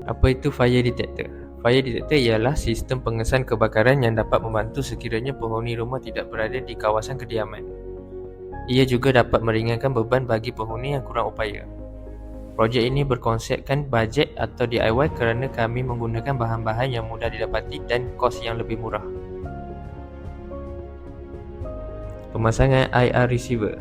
Apa itu fire detector? Fire detector ialah sistem pengesan kebakaran yang dapat membantu sekiranya penghuni rumah tidak berada di kawasan kediaman. Ia juga dapat meringankan beban bagi penghuni yang kurang upaya. Projek ini berkonsepkan bajet atau DIY kerana kami menggunakan bahan-bahan yang mudah didapati dan kos yang lebih murah. Pemasangan IR receiver.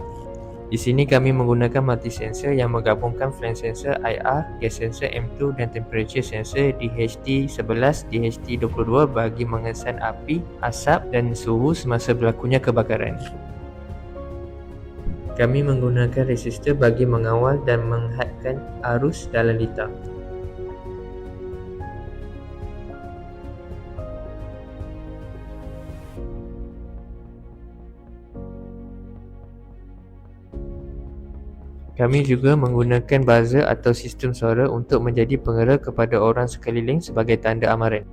Di sini kami menggunakan multi-sensor yang menggabungkan flame sensor IR, gas sensor M2 dan temperature sensor DHT11, DHT22 bagi mengesan api, asap dan suhu semasa berlakunya kebakaran. Kami menggunakan resistor bagi mengawal dan menghadkan arus dalam litar. Kami juga menggunakan buzzer atau sistem suara untuk menjadi pengera kepada orang sekeliling sebagai tanda amaran.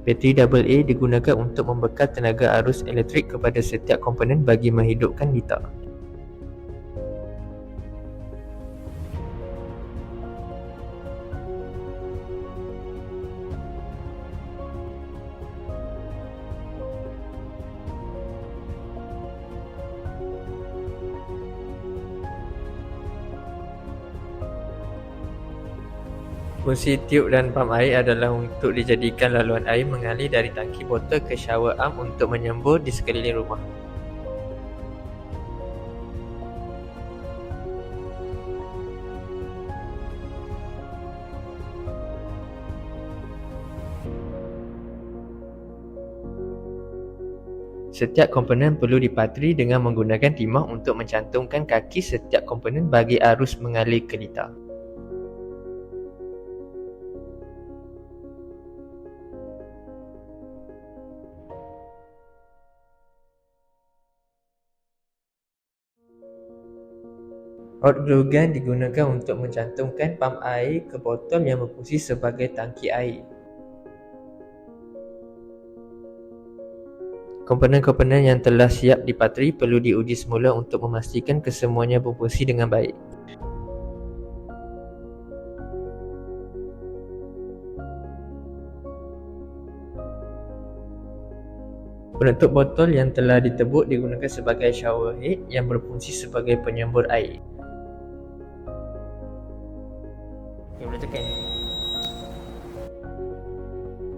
Bateri AA digunakan untuk membekal tenaga arus elektrik kepada setiap komponen bagi menghidupkan litar. Fungsi tiub dan pam air adalah untuk dijadikan laluan air mengalir dari tangki botol ke shower arm untuk menyembur di sekeliling rumah. Setiap komponen perlu dipatri dengan menggunakan timah untuk mencantumkan kaki setiap komponen bagi arus mengalir ke litar. Hot glue gun digunakan untuk mencantumkan pam air ke botol yang berfungsi sebagai tangki air. Komponen-komponen yang telah siap dipatri perlu diuji semula untuk memastikan kesemuanya berfungsi dengan baik. Penutup botol yang telah ditebuk digunakan sebagai shower head yang berfungsi sebagai penyembur air. Boleh tekan.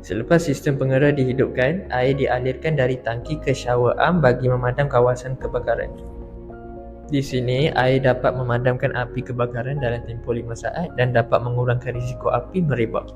Selepas sistem pengera dihidupkan, air dialirkan dari tangki ke shower arm bagi memadam kawasan kebakaran. Di sini, air dapat memadamkan api kebakaran dalam tempoh 5 saat dan dapat mengurangkan risiko api merebak.